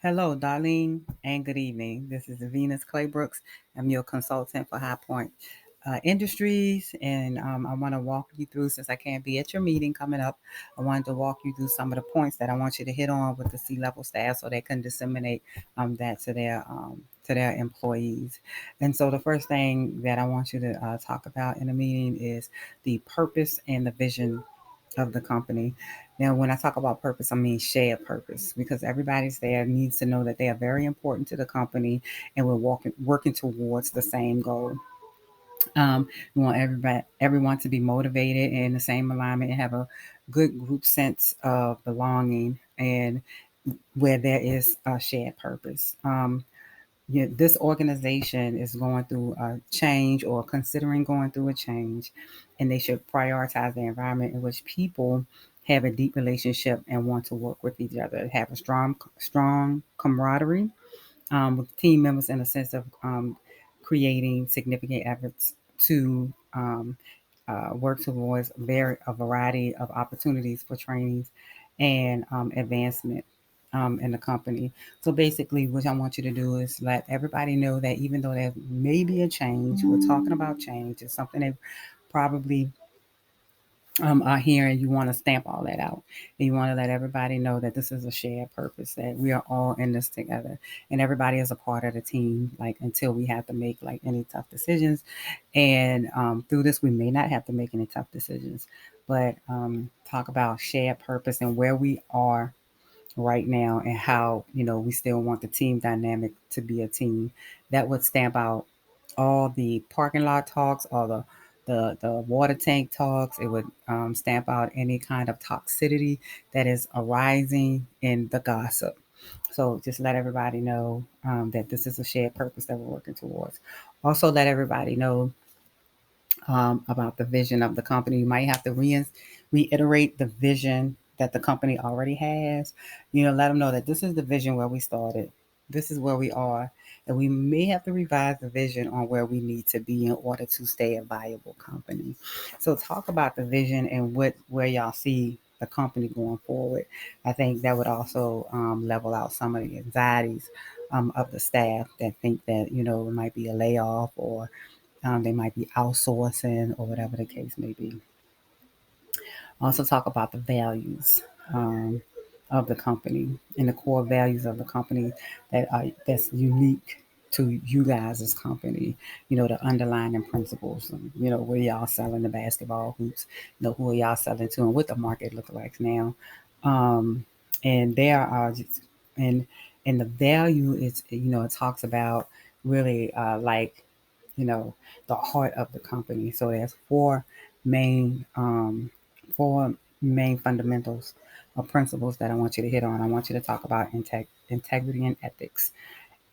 Hello, Darlene, and good evening. This is Venus Claybrooks. I'm your consultant for High Point Industries, and I want to walk you through, since I can't be at your meeting coming up, I wanted to walk you through some of the points that I want you to hit on with the C-level staff so they can disseminate that to their employees. And so the first thing that I want you to talk about in the meeting is the purpose and the vision of the company. Now, when I talk about purpose, I mean shared purpose, because everybody's there needs to know that they are very important to the company and we're working towards the same goal. We want everyone to be motivated and in the same alignment and have a good group sense of belonging, and where there is a shared purpose. Yeah, this organization is going through a change or considering going through a change, and they should prioritize the environment in which people have a deep relationship and want to work with each other, have a strong camaraderie with team members, in a sense of creating significant efforts to work towards a variety of opportunities for trainings and advancement in the company. So basically, what I want you to do is let everybody know that even though there may be a change, we're talking about change. It's something they probably are here, and you want to stamp all that out. And you want to let everybody know that this is a shared purpose, that we are all in this together, and everybody is a part of the team. Like, until we have to make like any tough decisions, and through this, we may not have to make any tough decisions, but talk about shared purpose and where we are right now, and how we still want the team dynamic to be a team. That would stamp out all the parking lot talks, all the water tank talks. It would stamp out any kind of toxicity that is arising in the gossip. So just let everybody know that this is a shared purpose that we're working towards. Also, let everybody know about the vision of the company. You might have to reiterate the vision that the company already has. Let them know that this is the vision where we started. This is where we are. And we may have to revise the vision on where we need to be in order to stay a viable company. So talk about the vision and where y'all see the company going forward. I think that would also level out some of the anxieties of the staff that think that, it might be a layoff, or they might be outsourcing, or whatever the case may be. Also, talk about the values of the company and the core values of the company that's unique to you guys as company. The underlying principles. Where y'all selling the basketball hoops. Who are y'all selling to, and what the market look like now. Um, and there are just and and the value is, it talks about really you know the heart of the company. So there's main um, four main fundamentals or principles that I want you to hit on. I want you to talk about integrity and ethics,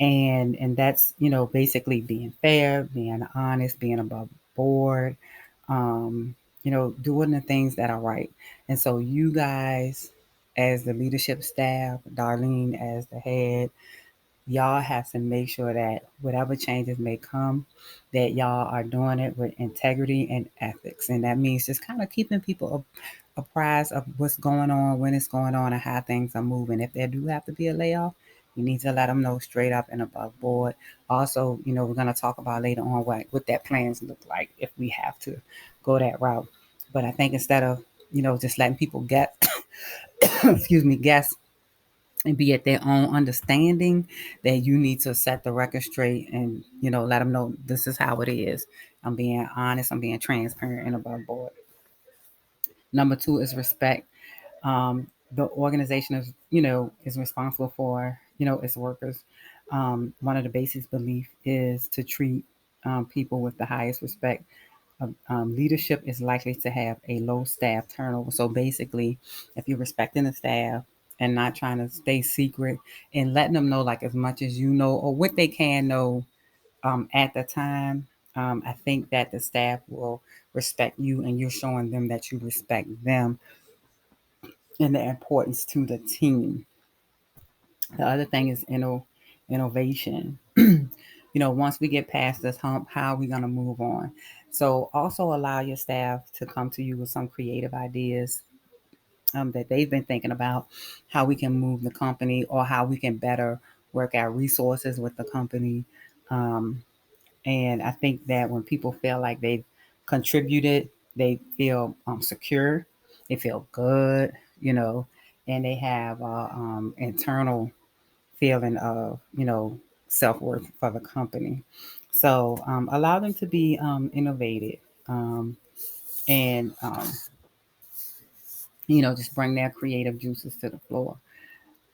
and that's basically being fair, being honest, being above board, um, doing the things that are right. And so you guys, as the leadership staff, Darlene as the head, y'all have to make sure that whatever changes may come, that y'all are doing it with integrity and ethics. And that means just kind of keeping people apprised of what's going on, when it's going on, and how things are moving. If there do have to be a layoff, you need to let them know straight up and above board. Also, we're going to talk about later on what that plans look like if we have to go that route. But I think instead of just letting people get excuse me, guess and be at their own understanding, that you need to set the record straight and let them know this is how it is. I'm being honest, I'm being transparent and above board. Number two is respect. The organization is responsible for its workers. One of the basic belief is to treat people with the highest respect. Leadership is likely to have a low staff turnover. So basically, if you're respecting the staff and not trying to stay secret, and letting them know like as much as or what they can know at the time, I think that the staff will respect you, and you're showing them that you respect them and the importance to the team. The other thing is innovation. Once we get past this hump, how are we going to move on? So also allow your staff to come to you with some creative ideas that they've been thinking about how we can move the company or how we can better work our resources with the company. Um, and I think that when people feel like they've contributed, they feel secure, they feel good, and they have internal feeling of, self worth for the company. So allow them to be innovative, um, and just bring their creative juices to the floor,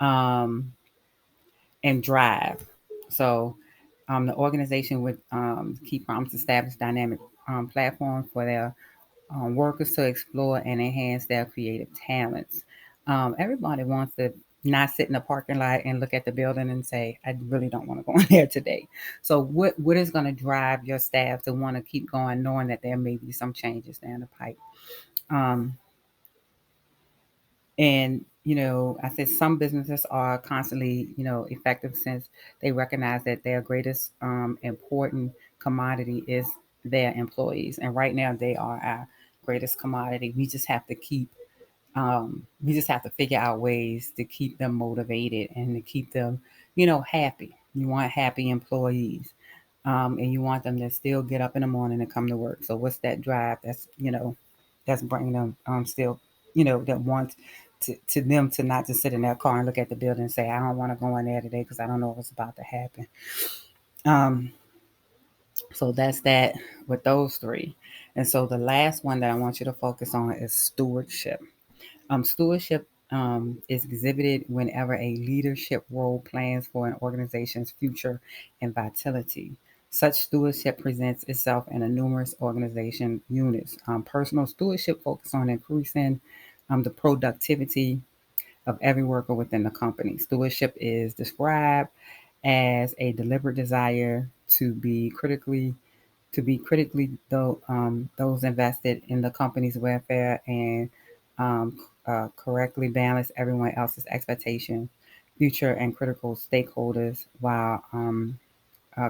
um, and drive. So the organization would keep promise establish dynamic platforms for their workers to explore and enhance their creative talents. Everybody wants to not sit in the parking lot and look at the building and say, I really don't want to go in there today. So what is going to drive your staff to want to keep going, knowing that there may be some changes down the pipe? Um, and, I said some businesses are constantly, effective since they recognize that their greatest important commodity is their employees. And right now they are our greatest commodity. We just have to figure out ways to keep them motivated and to keep them, happy. You want happy employees. And you want them to still get up in the morning and come to work. So what's that drive that's bringing them still, that wants to them to not just sit in their car and look at the building and say, I don't want to go in there today because I don't know what's about to happen. Um, so that's that with those three. And so the last one that I want you to focus on is stewardship. Stewardship is exhibited whenever a leadership role plans for an organization's future and vitality. Such stewardship presents itself in a numerous organization units. Personal stewardship focuses on increasing the productivity of every worker within the company. Stewardship is described as a deliberate desire to be critically those invested in the company's welfare and um, correctly balance everyone else's expectation, future and critical stakeholders while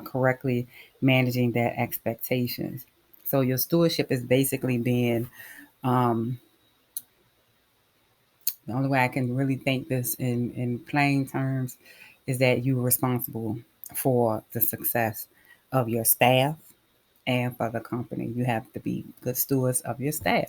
correctly managing their expectations. So your stewardship is basically being um, the only way I can really think this in plain terms is that you're responsible for the success of your staff and for the company. You have to be good stewards of your staff,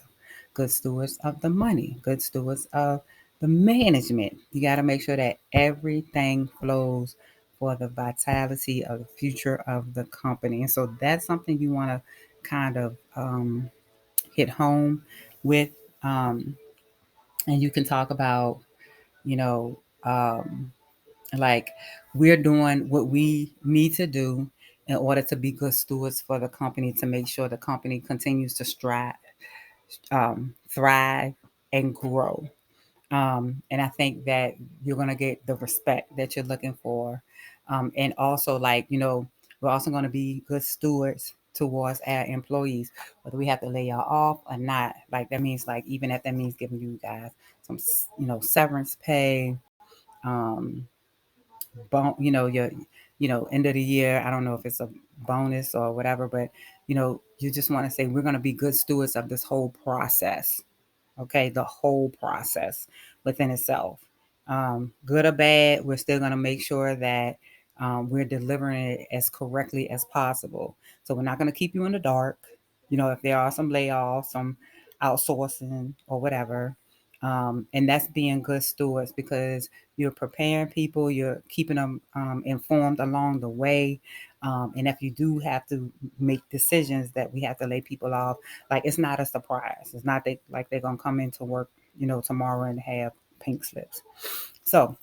good stewards of the money, good stewards of the management. You got to make sure that everything flows for the vitality of the future of the company. And so that's something you want to kind of hit home with. Um, and you can talk about, you know, um, like we're doing what we need to do in order to be good stewards for the company to make sure the company continues to thrive, and grow. And I think that you're going to get the respect that you're looking for. And also, like, we're also going to be good stewards towards our employees, whether we have to lay y'all off or not. Like, that means, like, even if that means giving you guys some, severance pay, um, your, end of the year. I don't know if it's a bonus or whatever, but, you just want to say, we're going to be good stewards of this whole process. Okay, the whole process within itself. Good or bad, we're still going to make sure that we're delivering it as correctly as possible. So we're not going to keep you in the dark. If there are some layoffs, some outsourcing or whatever. And that's being good stewards because you're preparing people, you're keeping them informed along the way. And if you do have to make decisions that we have to lay people off, like it's not a surprise. It's not like they're gonna come into work, tomorrow and have pink slips. So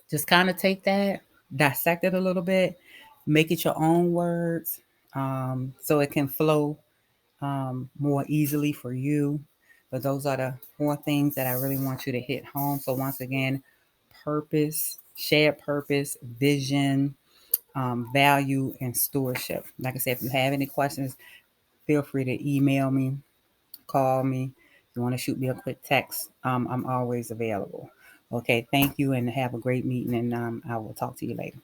just kind of take that, dissect it a little bit, make it your own words, so it can flow more easily for you. But those are the four things that I really want you to hit home. So once again, purpose, shared purpose, vision, value, and stewardship. Like I said, if you have any questions, feel free to email me, call me. If you want to shoot me a quick text, I'm always available. Okay, thank you and have a great meeting, and I will talk to you later.